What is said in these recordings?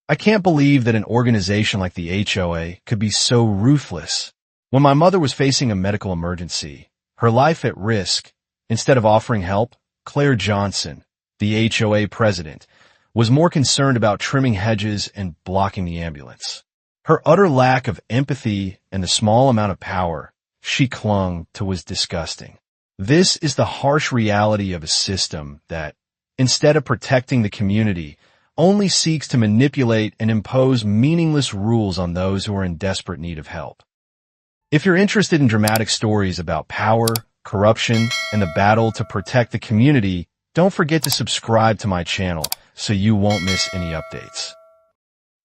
I can't believe that an organization like the HOA could be so ruthless. When my mother was facing a medical emergency, her life at risk, instead of offering help, Claire Johnson, the HOA president, was more concerned about trimming hedges and blocking the ambulance. Her utter lack of empathy and the small amount of power she clung to was disgusting. This is the harsh reality of a system that, instead of protecting the community, only seeks to manipulate and impose meaningless rules on those who are in desperate need of help. If you're interested in dramatic stories about power, corruption, and the battle to protect the community, don't forget to subscribe to my channel so you won't miss any updates.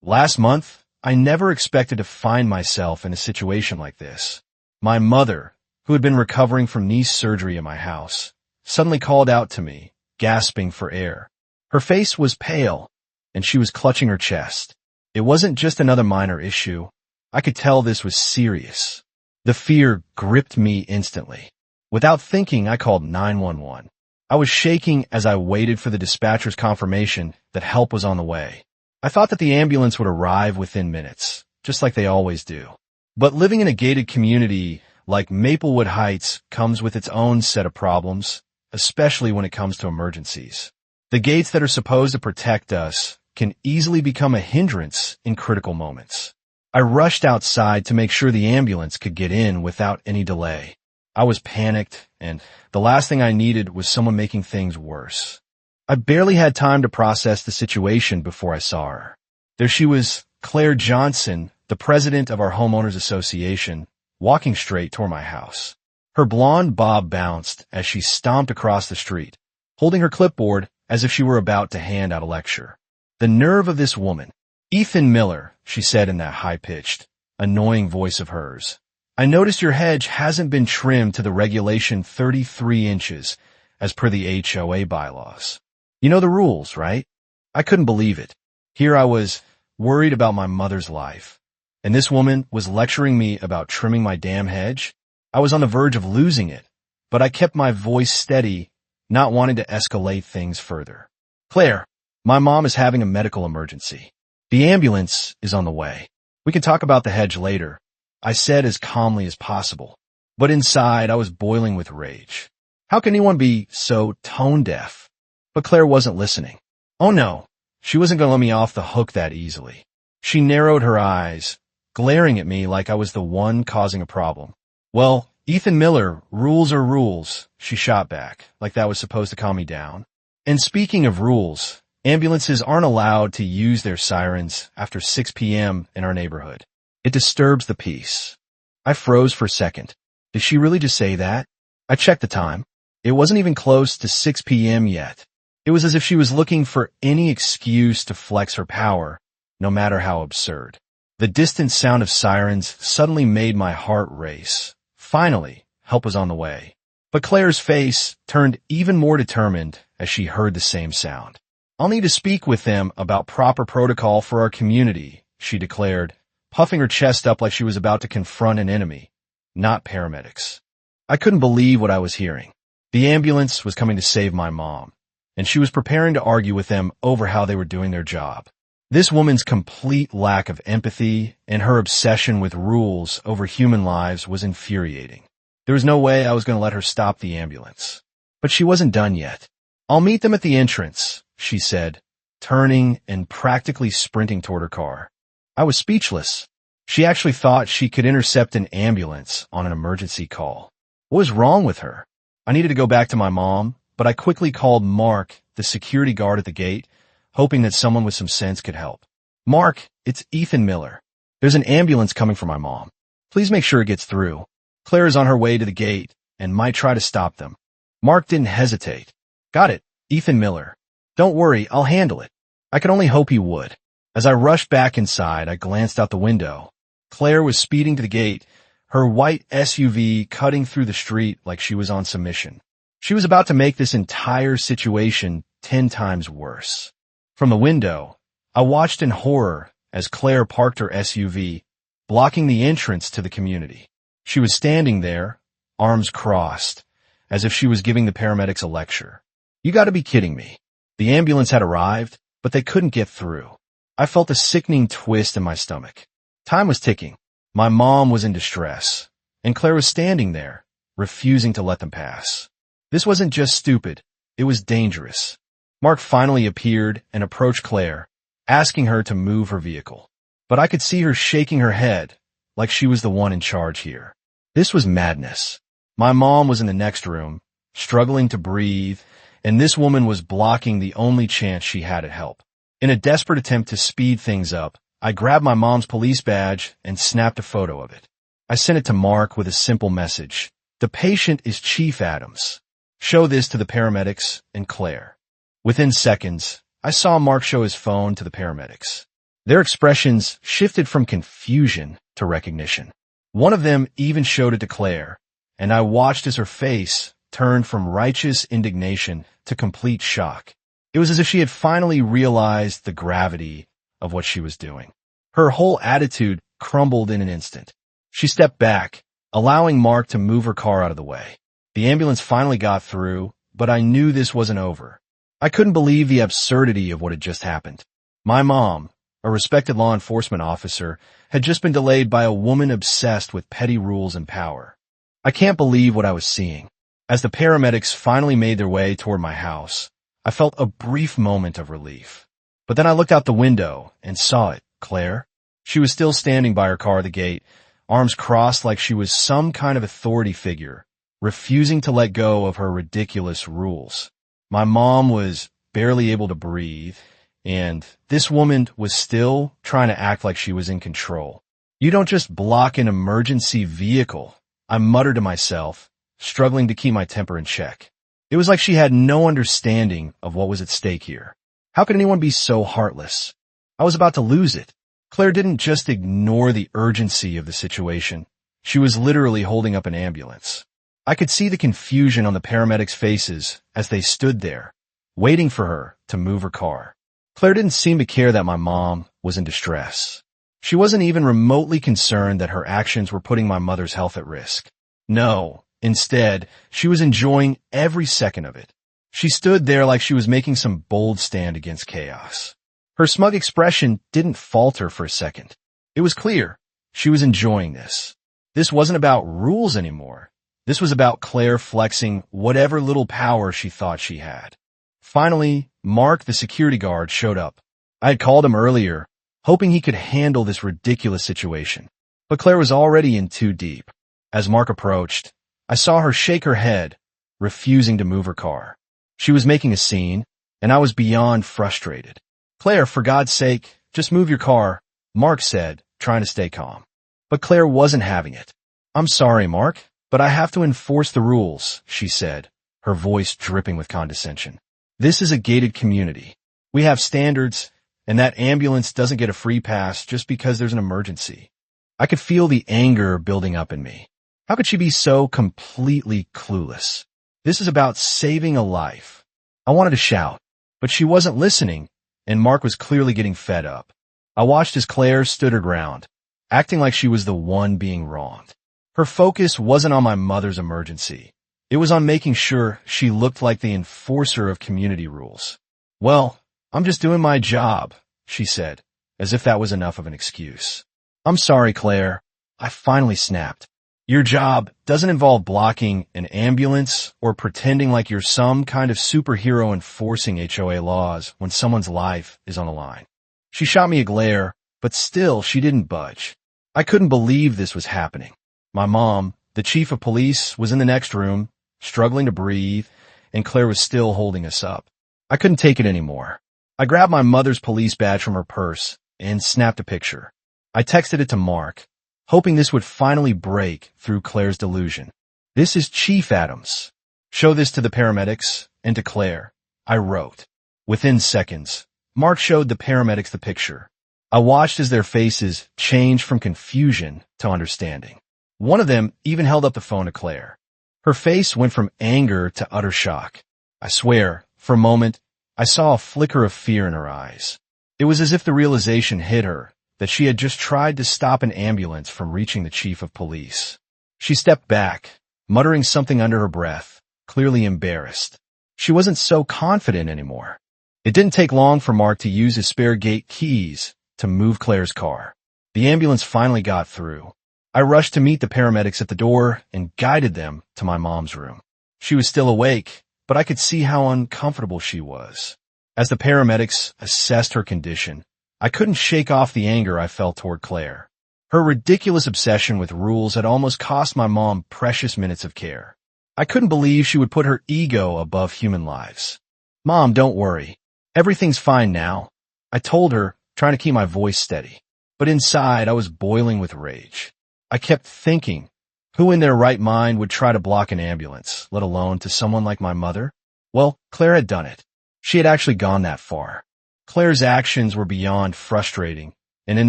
Last month, I never expected to find myself in a situation like this. My mother, who had been recovering from knee surgery at my house, suddenly called out to me, gasping for air. Her face was pale, and she was clutching her chest. It wasn't just another minor issue. I could tell this was serious. The fear gripped me instantly. Without thinking, I called 911. I was shaking as I waited for the dispatcher's confirmation that help was on the way. I thought that the ambulance would arrive within minutes, just like they always do. But living in a gated community like Maplewood Heights comes with its own set of problems, especially when it comes to emergencies. The gates that are supposed to protect us can easily become a hindrance in critical moments. I rushed outside to make sure the ambulance could get in without any delay. I was panicked, and the last thing I needed was someone making things worse. I barely had time to process the situation before I saw her. There she was, Claire Johnson, the president of our homeowners association, walking straight toward my house. Her blonde bob bounced as she stomped across the street, holding her clipboard as if she were about to hand out a lecture. The nerve of this woman. "Ethan Miller," she said in that high-pitched, annoying voice of hers. "I noticed your hedge hasn't been trimmed to the regulation 33 inches, as per the HOA bylaws. You know the rules, right?" I couldn't believe it. Here I was, worried about my mother's life, and this woman was lecturing me about trimming my damn hedge. I was on the verge of losing it, but I kept my voice steady, not wanting to escalate things further. "Claire, my mom is having a medical emergency. The ambulance is on the way. We can talk about the hedge later," I said as calmly as possible. But inside, I was boiling with rage. How can anyone be so tone-deaf? But Claire wasn't listening. Oh no, she wasn't going to let me off the hook that easily. She narrowed her eyes, glaring at me like I was the one causing a problem. "Well, Ethan Miller, rules are rules," she shot back, like that was supposed to calm me down. And speaking of rules, ambulances aren't allowed to use their sirens after 6 p.m. in our neighborhood. It disturbs the peace. I froze for a second. Did she really just say that? I checked the time. It wasn't even close to 6 p.m. yet. It was as if she was looking for any excuse to flex her power, no matter how absurd. The distant sound of sirens suddenly made my heart race. Finally, help was on the way. But Claire's face turned even more determined as she heard the same sound. "I'll need to speak with them about proper protocol for our community," she declared, puffing her chest up like she was about to confront an enemy, not paramedics. I couldn't believe what I was hearing. The ambulance was coming to save my mom, and she was preparing to argue with them over how they were doing their job. This woman's complete lack of empathy and her obsession with rules over human lives was infuriating. There was no way I was going to let her stop the ambulance. But she wasn't done yet. "I'll meet them at the entrance," she said, turning and practically sprinting toward her car. I was speechless. She actually thought she could intercept an ambulance on an emergency call. What was wrong with her? I needed to go back to my mom, but I quickly called Mark, the security guard at the gate, hoping that someone with some sense could help. "Mark, it's Ethan Miller. There's an ambulance coming for my mom. Please make sure it gets through. Claire is on her way to the gate and might try to stop them." Mark didn't hesitate. "Got it, Ethan Miller. Don't worry, I'll handle it." I could only hope he would. As I rushed back inside, I glanced out the window. Claire was speeding to the gate, her white SUV cutting through the street like she was on some mission. She was about to make this entire situation 10 times worse. From the window, I watched in horror as Claire parked her SUV, blocking the entrance to the community. She was standing there, arms crossed, as if she was giving the paramedics a lecture. You gotta be kidding me. The ambulance had arrived, but they couldn't get through. I felt a sickening twist in my stomach. Time was ticking. My mom was in distress, and Claire was standing there, refusing to let them pass. This wasn't just stupid, it was dangerous. Mark finally appeared and approached Claire, asking her to move her vehicle. But I could see her shaking her head, like she was the one in charge here. This was madness. My mom was in the next room, struggling to breathe, and this woman was blocking the only chance she had at help. In a desperate attempt to speed things up, I grabbed my mom's police badge and snapped a photo of it. I sent it to Mark with a simple message. The patient is Chief Adams. Show this to the paramedics and Claire. Within seconds, I saw Mark show his phone to the paramedics. Their expressions shifted from confusion to recognition. One of them even showed it to Claire, and I watched as her face turned from righteous indignation to complete shock. It was as if she had finally realized the gravity of what she was doing. Her whole attitude crumbled in an instant. She stepped back, allowing Mark to move her car out of the way. The ambulance finally got through, but I knew this wasn't over. I couldn't believe the absurdity of what had just happened. My mom, a respected law enforcement officer, had just been delayed by a woman obsessed with petty rules and power. I can't believe what I was seeing. As the paramedics finally made their way toward my house, I felt a brief moment of relief. But then I looked out the window and saw it, Claire. She was still standing by her car at the gate, arms crossed like she was some kind of authority figure, refusing to let go of her ridiculous rules. My mom was barely able to breathe, and this woman was still trying to act like she was in control. You don't just block an emergency vehicle, I muttered to myself, struggling to keep my temper in check. It was like she had no understanding of what was at stake here. How could anyone be so heartless? I was about to lose it. Claire didn't just ignore the urgency of the situation. She was literally holding up an ambulance. I could see the confusion on the paramedics' faces as they stood there, waiting for her to move her car. Claire didn't seem to care that my mom was in distress. She wasn't even remotely concerned that her actions were putting my mother's health at risk. No, instead, she was enjoying every second of it. She stood there like she was making some bold stand against chaos. Her smug expression didn't falter for a second. It was clear she was enjoying this. This wasn't about rules anymore. This was about Claire flexing whatever little power she thought she had. Finally, Mark, the security guard, showed up. I had called him earlier, hoping he could handle this ridiculous situation. But Claire was already in too deep. As Mark approached, I saw her shake her head, refusing to move her car. She was making a scene, and I was beyond frustrated. Claire, for God's sake, just move your car, Mark said, trying to stay calm. But Claire wasn't having it. I'm sorry, Mark, but I have to enforce the rules, she said, her voice dripping with condescension. This is a gated community. We have standards, and that ambulance doesn't get a free pass just because there's an emergency. I could feel the anger building up in me. How could she be so completely clueless? This is about saving a life. I wanted to shout, but she wasn't listening, and Mark was clearly getting fed up. I watched as Claire stood her ground, acting like she was the one being wronged. Her focus wasn't on my mother's emergency. It was on making sure she looked like the enforcer of community rules. Well, I'm just doing my job, she said, as if that was enough of an excuse. I'm sorry, Claire. I finally snapped. Your job doesn't involve blocking an ambulance or pretending like you're some kind of superhero enforcing HOA laws when someone's life is on the line. She shot me a glare, but still she didn't budge. I couldn't believe this was happening. My mom, the chief of police, was in the next room, struggling to breathe, and Claire was still holding us up. I couldn't take it anymore. I grabbed my mother's police badge from her purse and snapped a picture. I texted it to Mark, hoping this would finally break through Claire's delusion. This is Chief Adams. Show this to the paramedics and to Claire, I wrote. Within seconds, Mark showed the paramedics the picture. I watched as their faces changed from confusion to understanding. One of them even held up the phone to Claire. Her face went from anger to utter shock. I swear, for a moment, I saw a flicker of fear in her eyes. It was as if the realization hit her that she had just tried to stop an ambulance from reaching the chief of police. She stepped back, muttering something under her breath, clearly embarrassed. She wasn't so confident anymore. It didn't take long for Mark to use his spare gate keys to move Claire's car. The ambulance finally got through. I rushed to meet the paramedics at the door and guided them to my mom's room. She was still awake, but I could see how uncomfortable she was. As the paramedics assessed her condition, I couldn't shake off the anger I felt toward Claire. Her ridiculous obsession with rules had almost cost my mom precious minutes of care. I couldn't believe she would put her ego above human lives. "Mom, don't worry. Everything's fine now," I told her, trying to keep my voice steady. But inside, I was boiling with rage. I kept thinking, who in their right mind would try to block an ambulance, let alone to someone like my mother? Well, Claire had done it. She had actually gone that far. Claire's actions were beyond frustrating, and in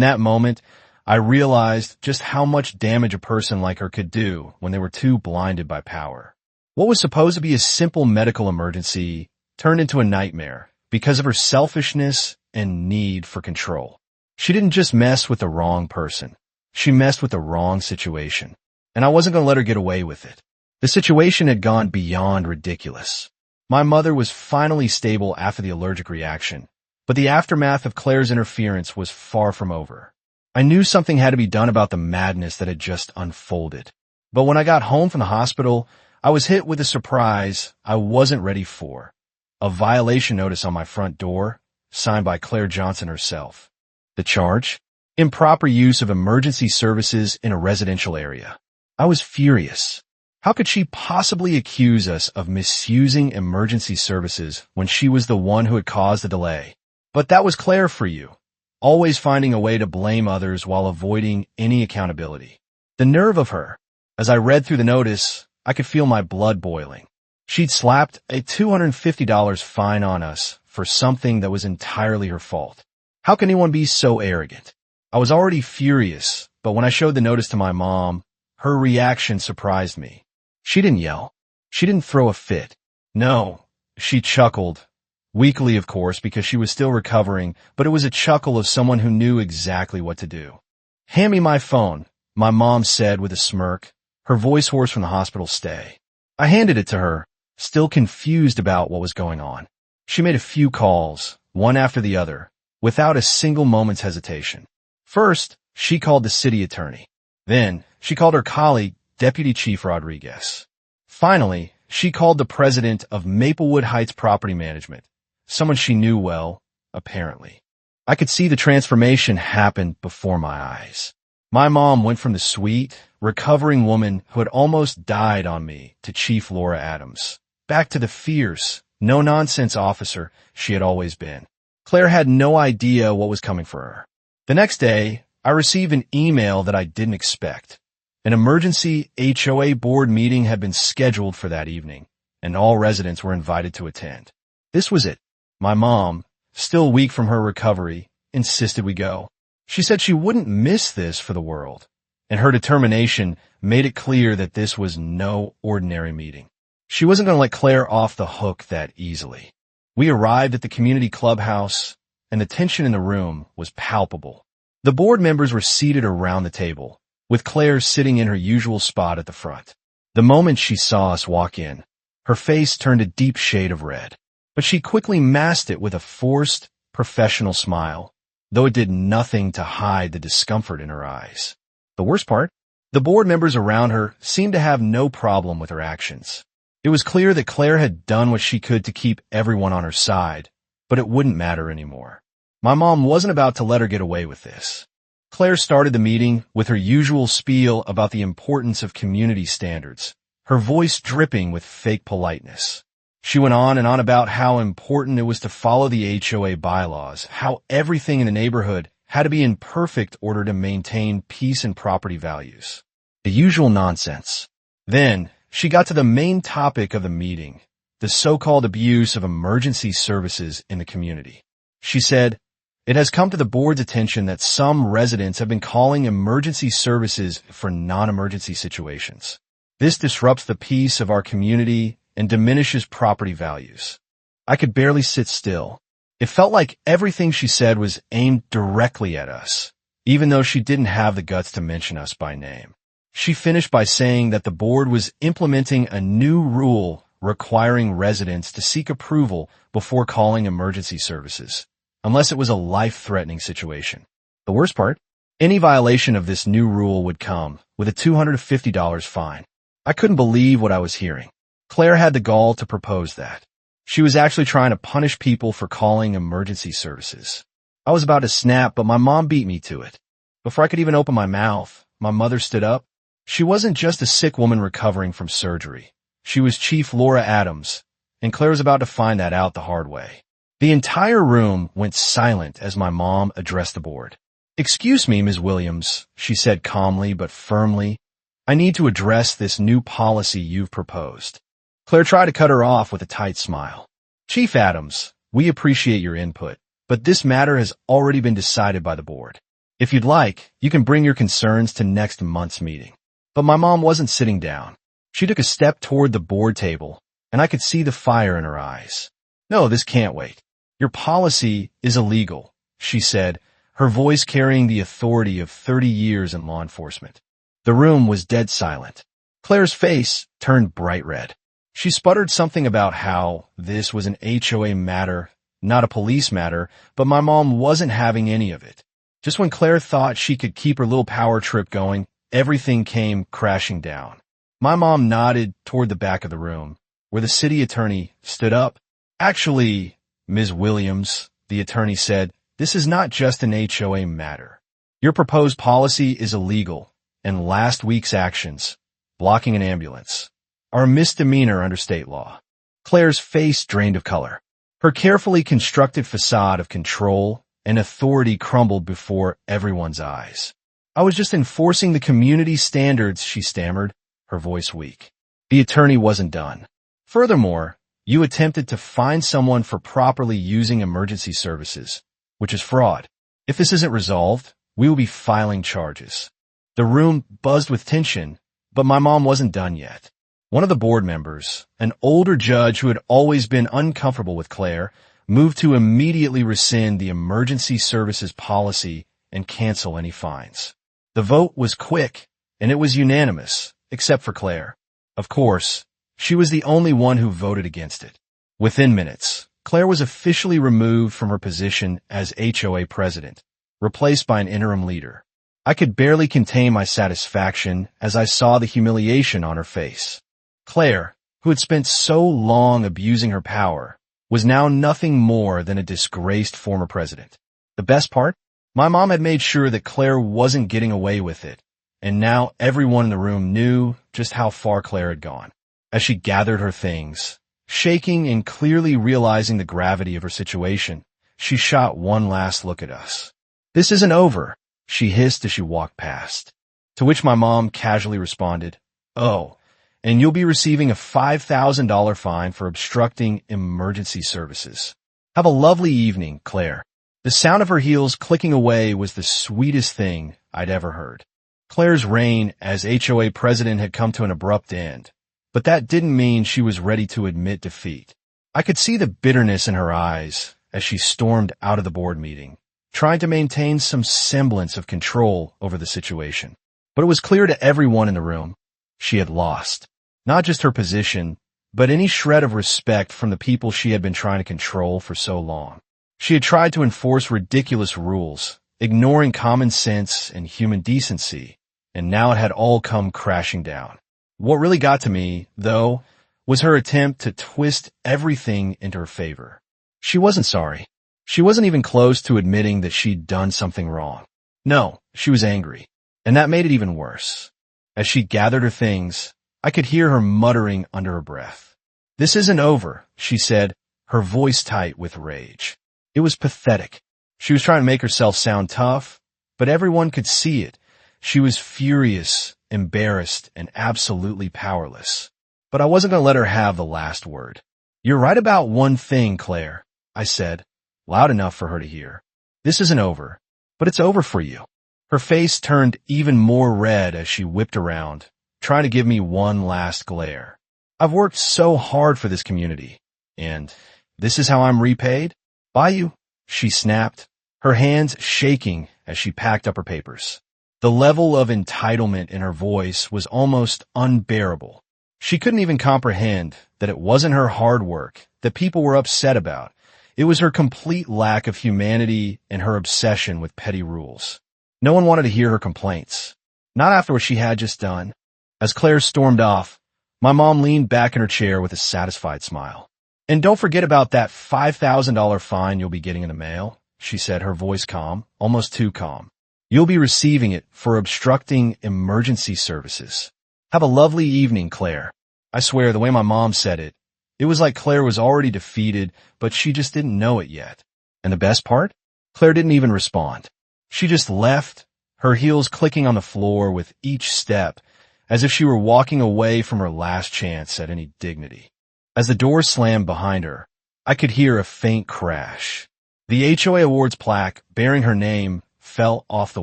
that moment, I realized just how much damage a person like her could do when they were too blinded by power. What was supposed to be a simple medical emergency turned into a nightmare because of her selfishness and need for control. She didn't just mess with the wrong person. She messed with the wrong situation. And I wasn't going to let her get away with it. The situation had gone beyond ridiculous. My mother was finally stable after the allergic reaction, but the aftermath of Claire's interference was far from over. I knew something had to be done about the madness that had just unfolded. But when I got home from the hospital, I was hit with a surprise I wasn't ready for. A violation notice on my front door, signed by Claire Johnson herself. The charge? Improper use of emergency services in a residential area. I was furious. How could she possibly accuse us of misusing emergency services when she was the one who had caused the delay? But that was Claire for you. Always finding a way to blame others while avoiding any accountability. The nerve of her. As I read through the notice, I could feel my blood boiling. She'd slapped a $250 fine on us for something that was entirely her fault. How can anyone be so arrogant? I was already furious, but when I showed the notice to my mom, her reaction surprised me. She didn't yell. She didn't throw a fit. No, she chuckled. Weakly, of course, because she was still recovering, but it was a chuckle of someone who knew exactly what to do. "Hand me my phone," my mom said with a smirk, her voice hoarse from the hospital stay. I handed it to her, still confused about what was going on. She made a few calls, one after the other, without a single moment's hesitation. First, she called the city attorney. Then, she called her colleague, Deputy Chief Rodriguez. Finally, she called the president of Maplewood Heights Property Management, someone she knew well, apparently. I could see the transformation happen before my eyes. My mom went from the sweet, recovering woman who had almost died on me to Chief Laura Adams, back to the fierce, no-nonsense officer she had always been. Claire had no idea what was coming for her. The next day, I received an email that I didn't expect. An emergency HOA board meeting had been scheduled for that evening, and all residents were invited to attend. This was it. My mom, still weak from her recovery, insisted we go. She said she wouldn't miss this for the world, and her determination made it clear that this was no ordinary meeting. She wasn't going to let Claire off the hook that easily. We arrived at the community clubhouse, and the tension in the room was palpable. The board members were seated around the table, with Claire sitting in her usual spot at the front. The moment she saw us walk in, her face turned a deep shade of red, but she quickly masked it with a forced, professional smile, though it did nothing to hide the discomfort in her eyes. The worst part? The board members around her seemed to have no problem with her actions. It was clear that Claire had done what she could to keep everyone on her side, but it wouldn't matter anymore. My mom wasn't about to let her get away with this. Claire started the meeting with her usual spiel about the importance of community standards, her voice dripping with fake politeness. She went on and on about how important it was to follow the HOA bylaws, how everything in the neighborhood had to be in perfect order to maintain peace and property values. The usual nonsense. Then, she got to the main topic of the meeting, the so-called abuse of emergency services in the community. She said, "It has come to the board's attention that some residents have been calling emergency services for non-emergency situations. This disrupts the peace of our community and diminishes property values." I could barely sit still. It felt like everything she said was aimed directly at us, even though she didn't have the guts to mention us by name. She finished by saying that the board was implementing a new rule requiring residents to seek approval before calling emergency services, unless it was a life-threatening situation. The worst part? Any violation of this new rule would come with a $250 fine. I couldn't believe what I was hearing. Claire had the gall to propose that. She was actually trying to punish people for calling emergency services. I was about to snap, but my mom beat me to it. Before I could even open my mouth, my mother stood up. She wasn't just a sick woman recovering from surgery. She was Chief Laura Adams, and Claire was about to find that out the hard way. The entire room went silent as my mom addressed the board. "Excuse me, Ms. Williams," she said calmly but firmly. "I need to address this new policy you've proposed." Claire tried to cut her off with a tight smile. "Chief Adams, we appreciate your input, but this matter has already been decided by the board. If you'd like, you can bring your concerns to next month's meeting." But my mom wasn't sitting down. She took a step toward the board table, and I could see the fire in her eyes. "No, this can't wait. Your policy is illegal," she said, her voice carrying the authority of 30 years in law enforcement. The room was dead silent. Claire's face turned bright red. She sputtered something about how this was an HOA matter, not a police matter, but my mom wasn't having any of it. Just when Claire thought she could keep her little power trip going, everything came crashing down. My mom nodded toward the back of the room, where the city attorney stood up. "Actually, Ms. Williams," the attorney said, "this is not just an HOA matter. Your proposed policy is illegal, and last week's actions, blocking an ambulance, are a misdemeanor under state law." Claire's face drained of color. Her carefully constructed facade of control and authority crumbled before everyone's eyes. "I was just enforcing the community standards," she stammered, her voice weak. The attorney wasn't done. "Furthermore, you attempted to fine someone for properly using emergency services, which is fraud. If this isn't resolved, we will be filing charges." The room buzzed with tension, but my mom wasn't done yet. One of the board members, an older judge who had always been uncomfortable with Claire, moved to immediately rescind the emergency services policy and cancel any fines. The vote was quick, and it was unanimous, except for Claire. Of course, she was the only one who voted against it. Within minutes, Claire was officially removed from her position as HOA president, replaced by an interim leader. I could barely contain my satisfaction as I saw the humiliation on her face. Claire, who had spent so long abusing her power, was now nothing more than a disgraced former president. The best part? My mom had made sure that Claire wasn't getting away with it, and now everyone in the room knew just how far Claire had gone. As she gathered her things, shaking and clearly realizing the gravity of her situation, she shot one last look at us. "This isn't over," she hissed as she walked past. To which my mom casually responded, "Oh, and you'll be receiving a $5,000 fine for obstructing emergency services. Have a lovely evening, Claire." The sound of her heels clicking away was the sweetest thing I'd ever heard. Claire's reign as HOA president had come to an abrupt end, but that didn't mean she was ready to admit defeat. I could see the bitterness in her eyes as she stormed out of the board meeting, trying to maintain some semblance of control over the situation. But it was clear to everyone in the room, she had lost. Not just her position, but any shred of respect from the people she had been trying to control for so long. She had tried to enforce ridiculous rules, ignoring common sense and human decency, and now it had all come crashing down. What really got to me, though, was her attempt to twist everything into her favor. She wasn't sorry. She wasn't even close to admitting that she'd done something wrong. No, she was angry, and that made it even worse. As she gathered her things, I could hear her muttering under her breath. "This isn't over," she said, her voice tight with rage. It was pathetic. She was trying to make herself sound tough, but everyone could see it. She was furious, embarrassed, and absolutely powerless. But I wasn't going to let her have the last word. "You're right about one thing, Claire," I said, loud enough for her to hear. "This isn't over, but it's over for you." Her face turned even more red as she whipped around, trying to give me one last glare. "I've worked so hard for this community, and this is how I'm repaid? By you," she snapped, her hands shaking as she packed up her papers. The level of entitlement in her voice was almost unbearable. She couldn't even comprehend that it wasn't her hard work that people were upset about. It was her complete lack of humanity and her obsession with petty rules. No one wanted to hear her complaints. Not after what she had just done. As Claire stormed off, my mom leaned back in her chair with a satisfied smile. "And don't forget about that $5,000 fine you'll be getting in the mail," she said, her voice calm, almost too calm. "You'll be receiving it for obstructing emergency services. Have a lovely evening, Claire." I swear, the way my mom said it, it was like Claire was already defeated, but she just didn't know it yet. And the best part? Claire didn't even respond. She just left, her heels clicking on the floor with each step, as if she were walking away from her last chance at any dignity. As the door slammed behind her, I could hear a faint crash. The HOA Awards plaque bearing her name fell off the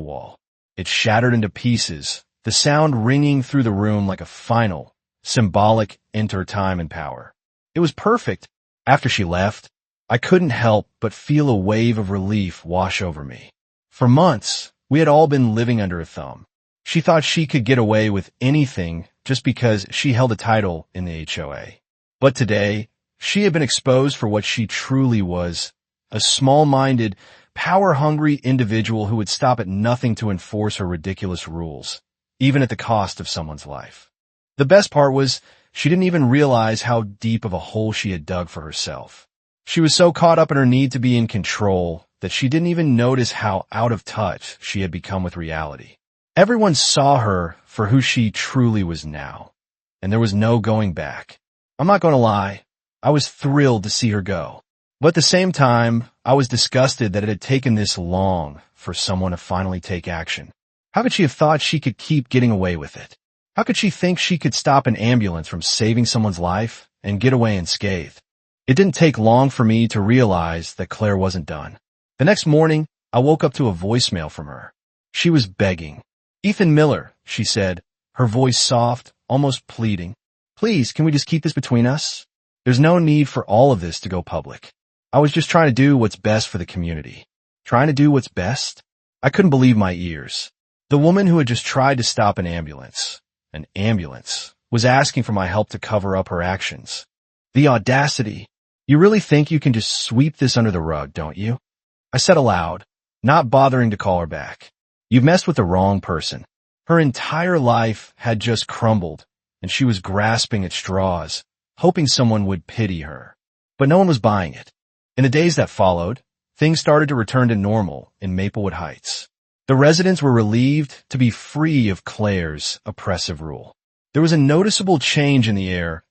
wall. It shattered into pieces, the sound ringing through the room like a final, symbolic enter time and power. It was perfect. After she left, I couldn't help but feel a wave of relief wash over me. For months, we had all been living under a thumb. She thought she could get away with anything just because she held a title in the HOA. But today, she had been exposed for what she truly was, a small-minded, power-hungry individual who would stop at nothing to enforce her ridiculous rules, even at the cost of someone's life. The best part was, she didn't even realize how deep of a hole she had dug for herself. She was so caught up in her need to be in control that she didn't even notice how out of touch she had become with reality. Everyone saw her for who she truly was now, and there was no going back. I'm not going to lie, I was thrilled to see her go. But at the same time, I was disgusted that it had taken this long for someone to finally take action. How could she have thought she could keep getting away with it? How could she think she could stop an ambulance from saving someone's life and get away unscathed? It didn't take long for me to realize that Claire wasn't done. The next morning, I woke up to a voicemail from her. She was begging. "Ethan Miller," she said, her voice soft, almost pleading. "Please, can we just keep this between us? There's no need for all of this to go public. I was just trying to do what's best for the community." Trying to do what's best? I couldn't believe my ears. The woman who had just tried to stop an ambulance, was asking for my help to cover up her actions. The audacity. "You really think you can just sweep this under the rug, don't you?" I said aloud, not bothering to call her back. "You've messed with the wrong person." Her entire life had just crumbled, and she was grasping at straws, hoping someone would pity her. But no one was buying it. In the days that followed, things started to return to normal in Maplewood Heights. The residents were relieved to be free of Claire's oppressive rule. There was a noticeable change in the air.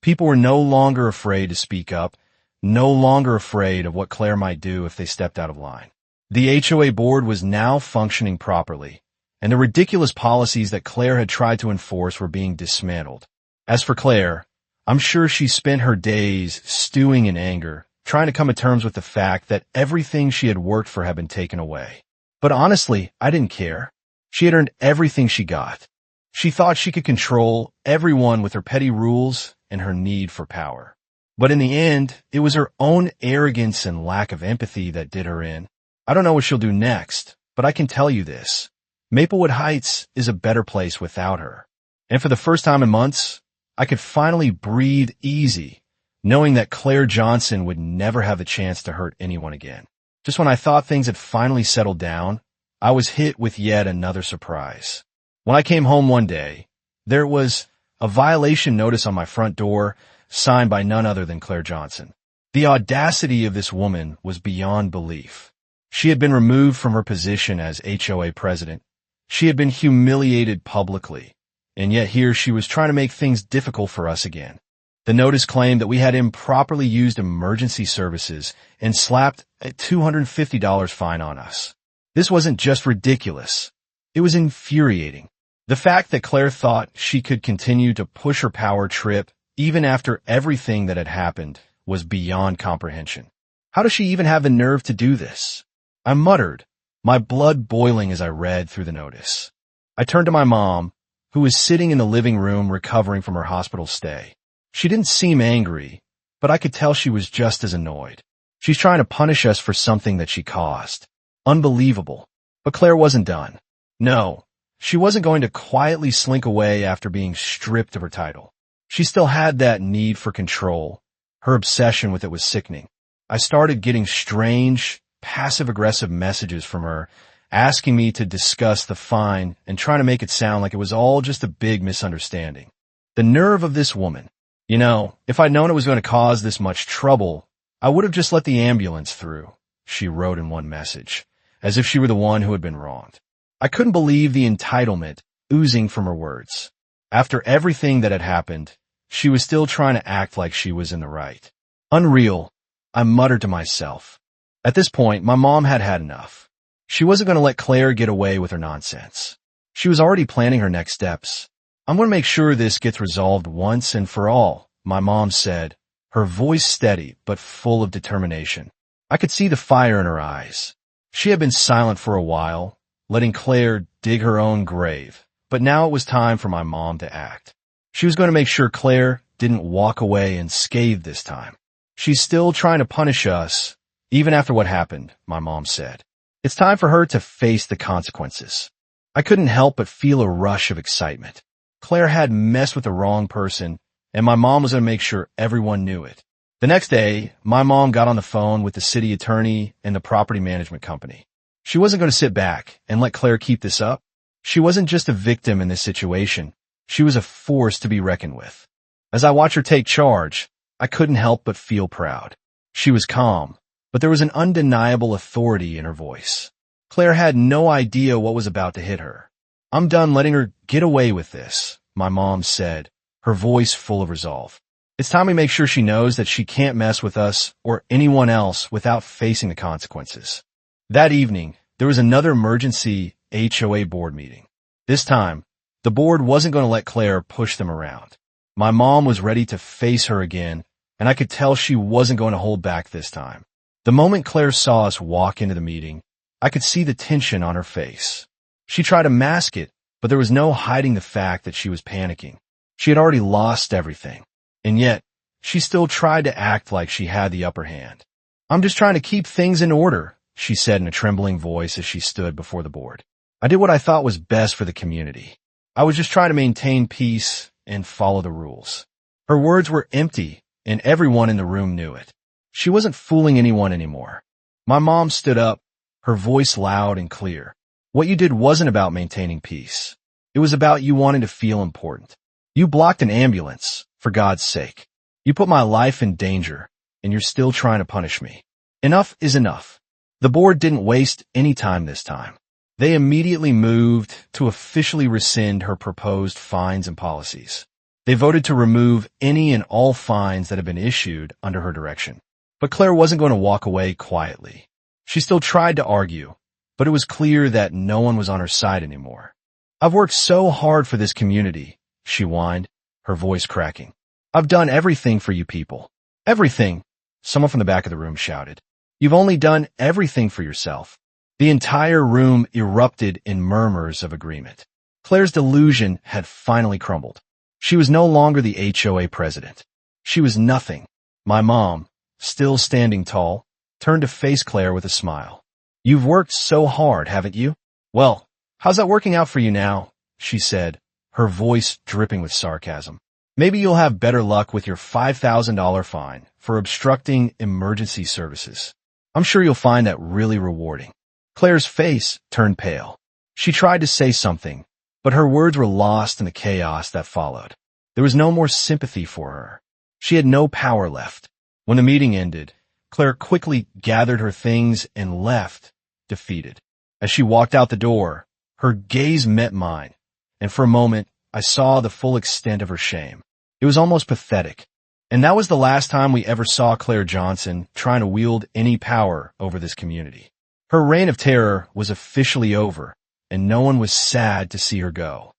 People were no longer afraid to speak up, no longer afraid of what Claire might do if they stepped out of line. The HOA board was now functioning properly, and the ridiculous policies that Claire had tried to enforce were being dismantled. As for Claire, I'm sure she spent her days stewing in anger, trying to come to terms with the fact that everything she had worked for had been taken away. But honestly, I didn't care. She had earned everything she got. She thought she could control everyone with her petty rules and her need for power. But in the end, it was her own arrogance and lack of empathy that did her in. I don't know what she'll do next, but I can tell you this. Maplewood Heights is a better place without her. And for the first time in months, I could finally breathe easy, knowing that Claire Johnson would never have the chance to hurt anyone again. Just when I thought things had finally settled down, I was hit with yet another surprise. When I came home one day, there was a violation notice on my front door, signed by none other than Claire Johnson. The audacity of this woman was beyond belief. She had been removed from her position as HOA president. She had been humiliated publicly, and yet here she was trying to make things difficult for us again. The notice claimed that we had improperly used emergency services and slapped a $250 fine on us. This wasn't just ridiculous. It was infuriating. The fact that Claire thought she could continue to push her power trip even after everything that had happened was beyond comprehension. How does she even have the nerve to do this? I muttered, my blood boiling as I read through the notice. I turned to my mom, who was sitting in the living room recovering from her hospital stay. She didn't seem angry, but I could tell she was just as annoyed. She's trying to punish us for something that she caused. Unbelievable. But Claire wasn't done. No, she wasn't going to quietly slink away after being stripped of her title. She still had that need for control. Her obsession with it was sickening. I started getting strange, passive-aggressive messages from her, asking me to discuss the fine and trying to make it sound like it was all just a big misunderstanding. The nerve of this woman. You know, if I'd known it was going to cause this much trouble, I would have just let the ambulance through, she wrote in one message, as if she were the one who had been wronged. I couldn't believe the entitlement oozing from her words. After everything that had happened, she was still trying to act like she was in the right. Unreal, I muttered to myself. At this point, my mom had had enough. She wasn't going to let Claire get away with her nonsense. She was already planning her next steps. I'm going to make sure this gets resolved once and for all, my mom said, her voice steady but full of determination. I could see the fire in her eyes. She had been silent for a while, letting Claire dig her own grave, but now it was time for my mom to act. She was going to make sure Claire didn't walk away unscathed this time. She's still trying to punish us, even after what happened, my mom said. It's time for her to face the consequences. I couldn't help but feel a rush of excitement. Claire had messed with the wrong person, and my mom was going to make sure everyone knew it. The next day, my mom got on the phone with the city attorney and the property management company. She wasn't going to sit back and let Claire keep this up. She wasn't just a victim in this situation. She was a force to be reckoned with. As I watched her take charge, I couldn't help but feel proud. She was calm, but there was an undeniable authority in her voice. Claire had no idea what was about to hit her. I'm done letting her get away with this, my mom said, her voice full of resolve. It's time we make sure she knows that she can't mess with us or anyone else without facing the consequences. That evening, there was another emergency HOA board meeting. This time, the board wasn't going to let Claire push them around. My mom was ready to face her again, and I could tell she wasn't going to hold back this time. The moment Claire saw us walk into the meeting, I could see the tension on her face. She tried to mask it, but there was no hiding the fact that she was panicking. She had already lost everything, and yet she still tried to act like she had the upper hand. I'm just trying to keep things in order, she said in a trembling voice as she stood before the board. I did what I thought was best for the community. I was just trying to maintain peace and follow the rules. Her words were empty, and everyone in the room knew it. She wasn't fooling anyone anymore. My mom stood up, her voice loud and clear. What you did wasn't about maintaining peace. It was about you wanting to feel important. You blocked an ambulance, for God's sake. You put my life in danger, and you're still trying to punish me. Enough is enough. The board didn't waste any time this time. They immediately moved to officially rescind her proposed fines and policies. They voted to remove any and all fines that had been issued under her direction. But Claire wasn't going to walk away quietly. She still tried to argue, but it was clear that no one was on her side anymore. I've worked so hard for this community, she whined, her voice cracking. I've done everything for you people. Everything, someone from the back of the room shouted. You've only done everything for yourself. The entire room erupted in murmurs of agreement. Claire's delusion had finally crumbled. She was no longer the HOA president. She was nothing. My mom, still standing tall, turned to face Claire with a smile. You've worked so hard, haven't you? Well, how's that working out for you now? She said, her voice dripping with sarcasm. Maybe you'll have better luck with your $5,000 fine for obstructing emergency services. I'm sure you'll find that really rewarding. Claire's face turned pale. She tried to say something, but her words were lost in the chaos that followed. There was no more sympathy for her. She had no power left. When the meeting ended, Claire quickly gathered her things and left, defeated. As she walked out the door, her gaze met mine, and for a moment, I saw the full extent of her shame. It was almost pathetic. And that was the last time we ever saw Claire Johnson trying to wield any power over this community. Her reign of terror was officially over, and no one was sad to see her go.